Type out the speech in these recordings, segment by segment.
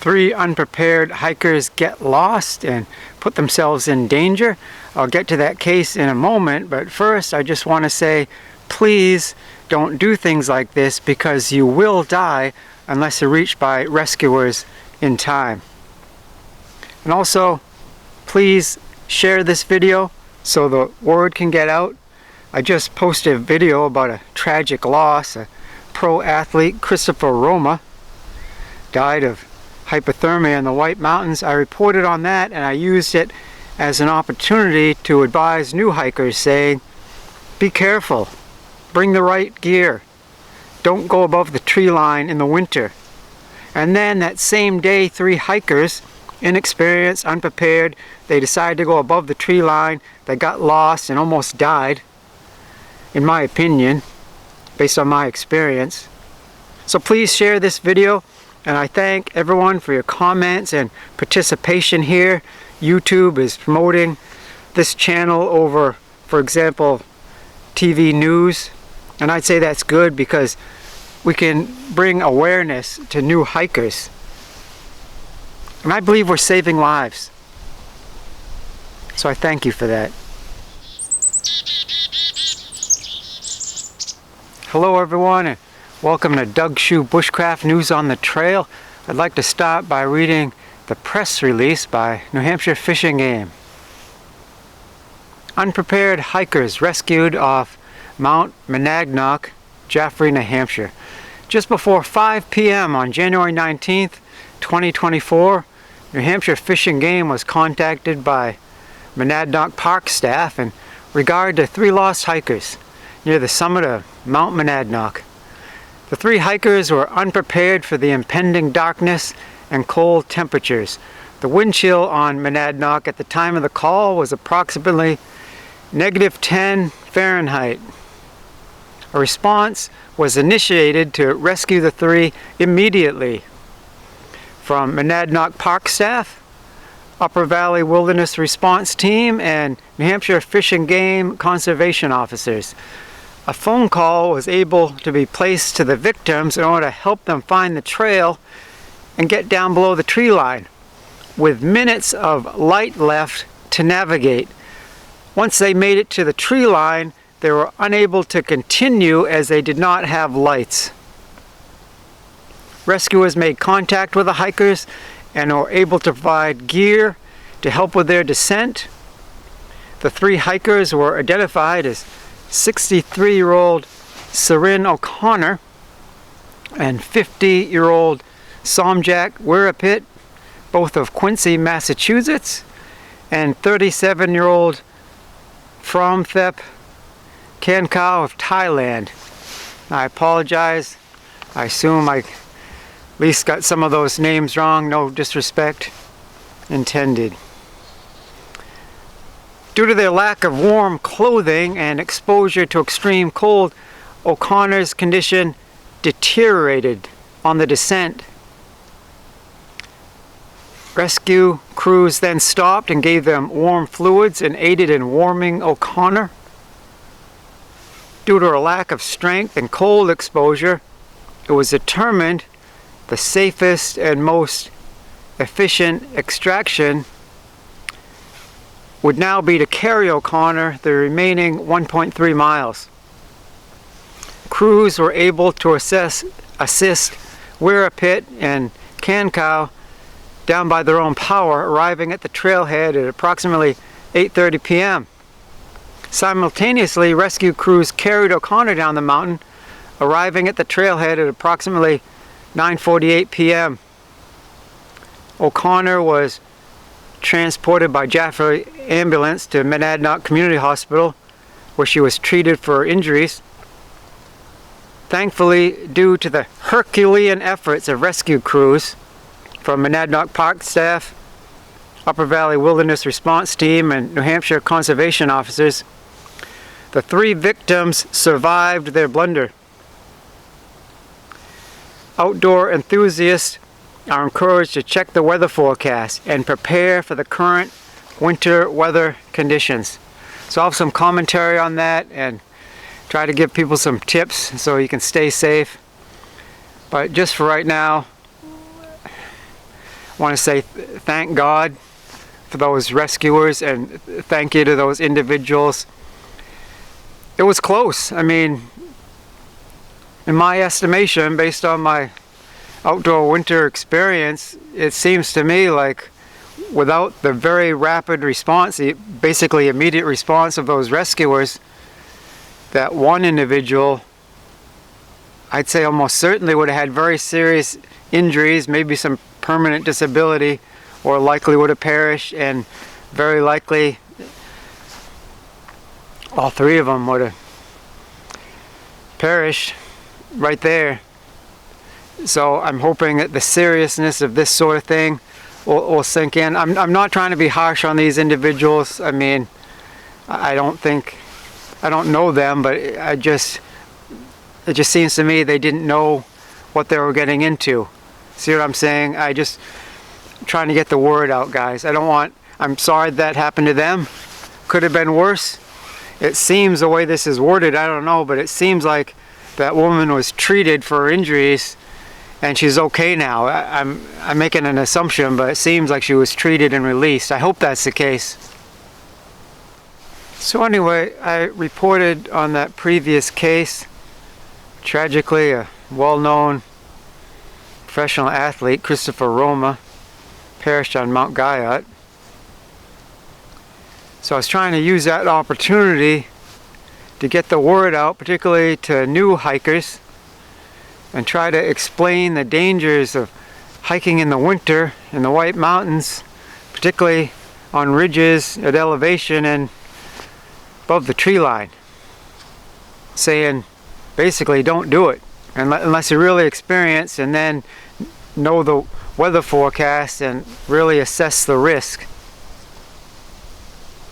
3 unprepared hikers get lost and put themselves in danger. I'll get to that case in a moment, but first I just want to say, please don't do things like this because you will die unless you're reached by rescuers in time. And also, please share this video so the word can get out. I just posted a video about a tragic loss. A pro athlete, Christopher Roma, died of hypothermia in the White Mountains. I reported on that and I used it as an opportunity to advise new hikers, saying, be careful, bring the right gear, don't go above the tree line in the winter. And then that same day, 3 hikers, inexperienced, unprepared, they decided to go above the tree line. They got lost and almost died, in my opinion, based on my experience. So please share this video, and I thank everyone for your comments and participation here. YouTube is promoting this channel over, for example, TV news, and I'd say that's good because we can bring awareness to new hikers. And I believe we're saving lives. So I thank you for that. Hello everyone, and welcome to Doug Shoe Bushcraft News on the Trail. I'd like to start by reading the press release by New Hampshire Fish and Game. Unprepared hikers rescued off Mount Monadnock, Jaffrey, New Hampshire. Just before 5 p.m. on January 19th, 2024, New Hampshire Fish and Game was contacted by Monadnock Park staff in regard to 3 lost hikers near the summit of Mount Monadnock. The 3 hikers were unprepared for the impending darkness and cold temperatures. The wind chill on Monadnock at the time of the call was approximately -10 Fahrenheit. A response was initiated to rescue the 3 immediately from Monadnock Park staff, Upper Valley Wilderness Response Team, and New Hampshire Fish and Game conservation officers. A phone call was able to be placed to the victims in order to help them find the trail and get down below the tree line, with minutes of light left to navigate. Once they made it to the tree line, they were unable to continue as they did not have lights. Rescuers made contact with the hikers and were able to provide gear to help with their descent. The 3 hikers were identified as 63-year-old Sarin O'Connor and 50-year-old Somjak Wirapit, both of Quincy, Massachusetts, and 37-year-old Fromthep Kankau of Thailand. I apologize. I assume I at least got some of those names wrong. No disrespect intended. Due to their lack of warm clothing and exposure to extreme cold, O'Connor's condition deteriorated on the descent. Rescue crews then stopped and gave them warm fluids and aided in warming O'Connor. Due to a lack of strength and cold exposure, it was determined the safest and most efficient extraction would now be to carry O'Connor the remaining 1.3 miles. Crews were able to assist Wirapit and Kankau down by their own power, arriving at the trailhead at approximately 8:30 p.m. Simultaneously, rescue crews carried O'Connor down the mountain, arriving at the trailhead at approximately 9:48 p.m. O'Connor was transported by Jaffrey ambulance to Monadnock Community Hospital, where she was treated for her injuries. Thankfully, due to the Herculean efforts of rescue crews from Monadnock Park staff, Upper Valley Wilderness Response Team, and New Hampshire conservation officers, the 3 victims survived their blunder. Outdoor enthusiasts are encouraged to check the weather forecast and prepare for the current winter weather conditions. So I'll have some commentary on that and try to give people some tips so you can stay safe. But just for right now, want to say thank God for those rescuers, and thank you to those individuals. It was close. I mean, in my estimation, based on my outdoor winter experience, it seems to me like without the very rapid response, basically immediate response of those rescuers, that one individual, I'd say almost certainly would have had very serious injuries, maybe some permanent disability, or likely would have perished, and very likely all three of them would have perished right there. So I'm hoping that the seriousness of this sort of thing will sink in. I'm not trying to be harsh on these individuals. I mean, I don't know them, but it just seems to me they didn't know what they were getting into. See what I'm saying? Trying to get the word out, guys. I'm sorry that happened to them. Could have been worse. It seems the way this is worded, I don't know, but it seems like that woman was treated for her injuries and she's okay now. I'm making an assumption, but it seems like she was treated and released. I hope that's the case. So anyway, I reported on that previous case. Tragically, a well-known professional athlete, Christopher Roma, perished on Mount Guyot. So I was trying to use that opportunity to get the word out, particularly to new hikers, and try to explain the dangers of hiking in the winter in the White Mountains, particularly on ridges at elevation and above the tree line. Saying basically don't do it unless you're really experienced and then know the weather forecast and really assess the risk.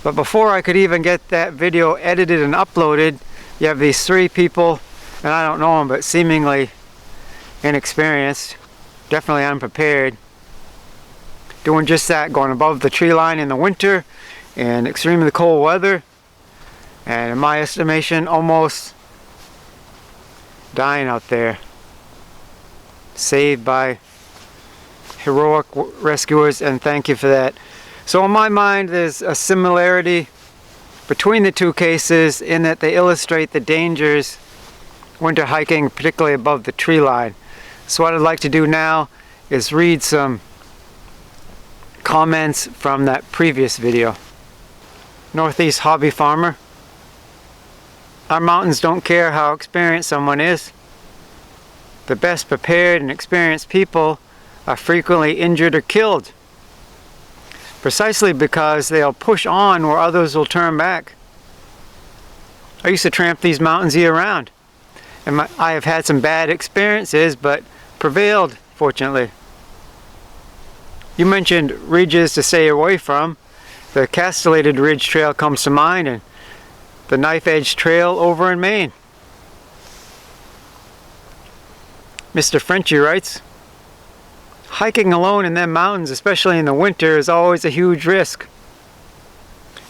But before I could even get that video edited and uploaded, you have these three people, and I don't know them, but seemingly inexperienced, definitely unprepared, doing just that, going above the tree line in the winter in extremely cold weather, and in my estimation almost dying out there, saved by heroic rescuers, and thank you for that. So in my mind, there's a similarity between the two cases in that they illustrate the dangers winter hiking, particularly above the tree line. So what I'd like to do now is read some comments from that previous video. Northeast Hobby Farmer. Our mountains don't care how experienced someone is. The best prepared and experienced people are frequently injured or killed, precisely because they'll push on where others will turn back. I used to tramp these mountains year-round, and I have had some bad experiences, but prevailed, fortunately. You mentioned ridges to stay away from. The Castellated Ridge Trail comes to mind, and the Knife Edge Trail over in Maine. Mr. Frenchy writes, hiking alone in them mountains, especially in the winter, is always a huge risk.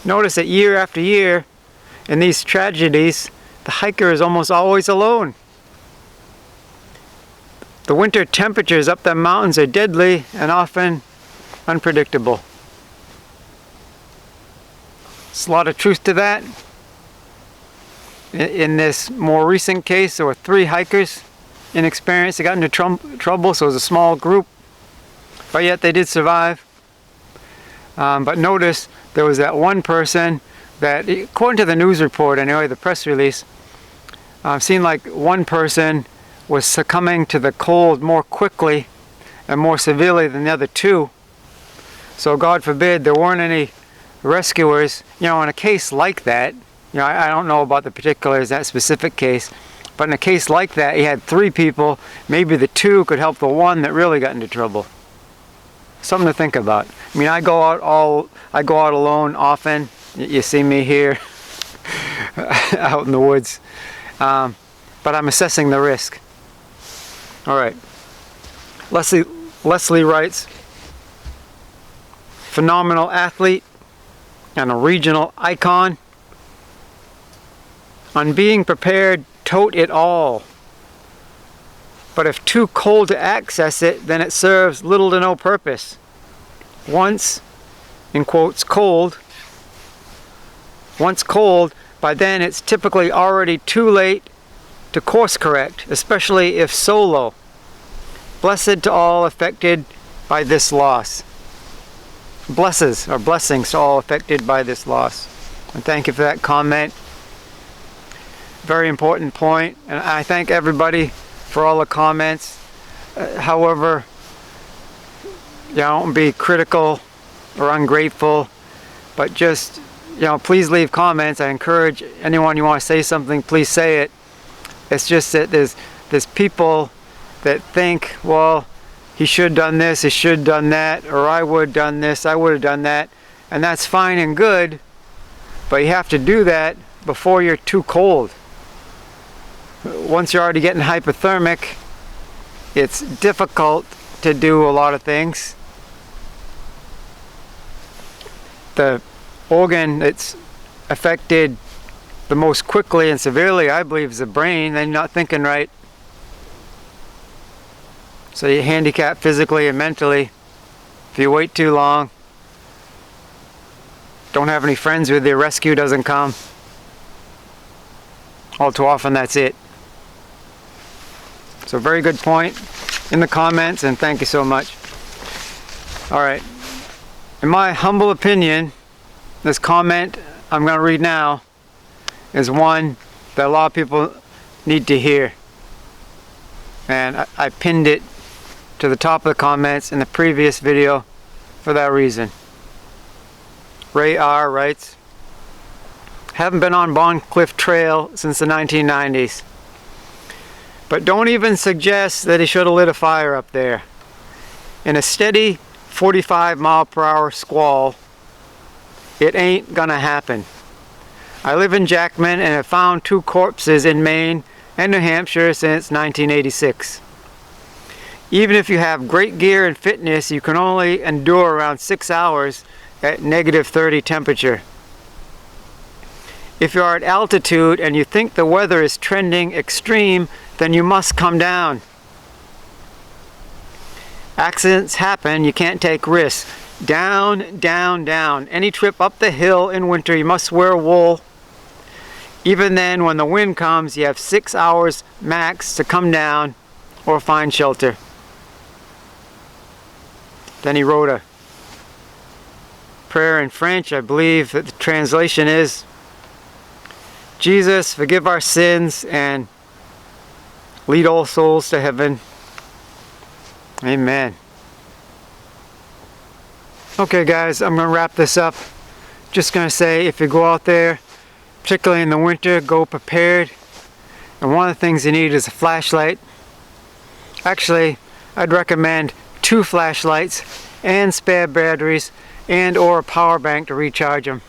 Notice that year after year, in these tragedies, the hiker is almost always alone. The winter temperatures up them mountains are deadly and often unpredictable. There's a lot of truth to that. In this more recent case, there were 3 hikers inexperienced. They got into trouble, so it was a small group, but yet they did survive. But notice there was that one person that, according to the news report anyway, the press release, seemed like one person was succumbing to the cold more quickly and more severely than the other 2. So God forbid there weren't any rescuers. You know, in a case like that, you know, I don't know about the particulars, that specific case, but in a case like that, you had 3 people, maybe the 2 could help the one that really got into trouble. Something to think about. I mean, I go out alone often. You see me here out in the woods, but I'm assessing the risk. All right. Leslie writes, phenomenal athlete and a regional icon. On being prepared, tote it all. But if too cold to access it, then it serves little to no purpose. once, in quotes, cold, once cold, by then it's typically already too late to course correct, especially if solo. Blessed to all affected by this loss. Blessings to all affected by this loss. And thank you for that comment. Very important point, and I thank everybody for all the comments. However, don't be critical or ungrateful, but just, please leave comments. I encourage anyone you want to say something, please say it. It's just that there's people that think, well, he should have done this, he should have done that, or I would have done this, I would have done that, and that's fine and good, but you have to do that before you're too cold. Once you're already getting hypothermic, it's difficult to do a lot of things. The organ that's affected the most quickly and severely, I believe, is the brain. Then you're not thinking right. So you're handicapped physically and mentally. If you wait too long, don't have any friends with you, rescue doesn't come. All too often that's it. So very good point in the comments, and thank you so much. Alright, in my humble opinion, this comment I'm going to read now is one that a lot of people need to hear. And I pinned it to the top of the comments in the previous video for that reason. Ray R. writes, haven't been on Bond Cliff Trail since the 1990s. But don't even suggest that he should have lit a fire up there. In a steady 45 mile per hour squall, it ain't gonna happen. I live in Jackman and have found 2 corpses in Maine and New Hampshire since 1986. Even if you have great gear and fitness, you can only endure around 6 hours at -30 temperature. If you are at altitude and you think the weather is trending extreme, then you must come down. Accidents happen, you can't take risks. Down, down, down. Any trip up the hill in winter, you must wear wool. Even then, when the wind comes, you have 6 hours max to come down or find shelter. Then he wrote a prayer in French. I believe that the translation is, Jesus, forgive our sins and lead all souls to heaven. Amen. Okay guys, I'm going to wrap this up. Just going to say, if you go out there, particularly in the winter, go prepared. And one of the things you need is a flashlight. Actually, I'd recommend 2 flashlights and spare batteries and or a power bank to recharge them.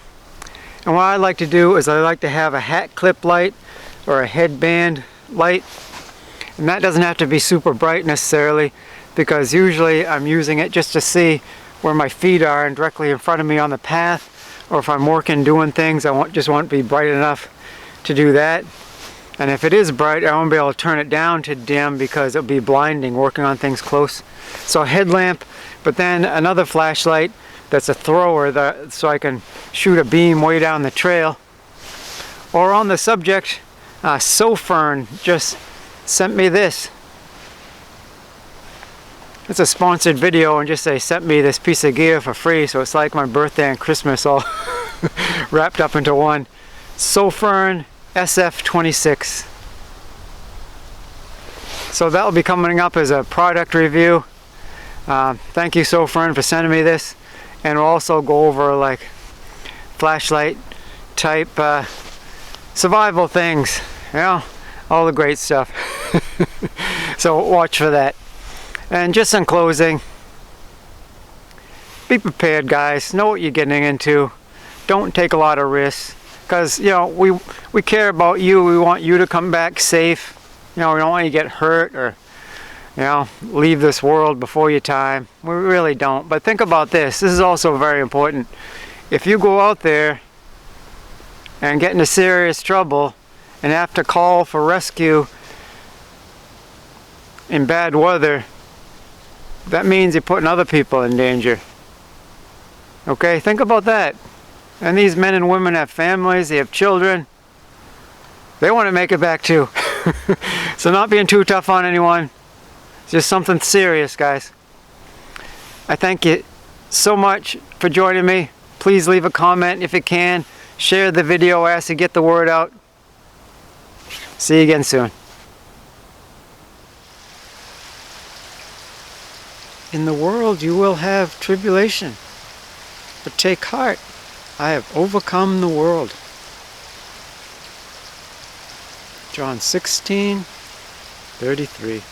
And what I like to do is I like to have a hat clip light or a headband light. And that doesn't have to be super bright necessarily, because usually I'm using it just to see where my feet are and directly in front of me on the path, or if I'm working doing things, just want it to be bright enough to do that. And if it is bright, I won't be able to turn it down to dim because it'll be blinding working on things close. So a headlamp, but then another flashlight that's a thrower so I can shoot a beam way down the trail. Or on the subject, Sofern just sent me this. It's a sponsored video, and just they sent me this piece of gear for free, so it's like my birthday and Christmas all wrapped up into one. Sofern SF26. So that'll be coming up as a product review. Thank you, Sofern, for sending me this. And we'll also go over like flashlight type survival things, all the great stuff. So watch for that. And just in closing, be prepared, guys. Know what you're getting into. Don't take a lot of risks, because we care about you. We want you to come back safe. We don't want you to get hurt or leave this world before your time. We really don't. But think about this. This is also very important. If you go out there and get into serious trouble and have to call for rescue in bad weather, that means you're putting other people in danger. Okay, think about that. And these men and women have families, they have children. They want to make it back too. So not being too tough on anyone. It's just something serious, guys. I thank you so much for joining me. Please leave a comment if you can. Share the video as to get the word out. See you again soon. In the world you will have tribulation, but take heart, I have overcome the world. John 16:33.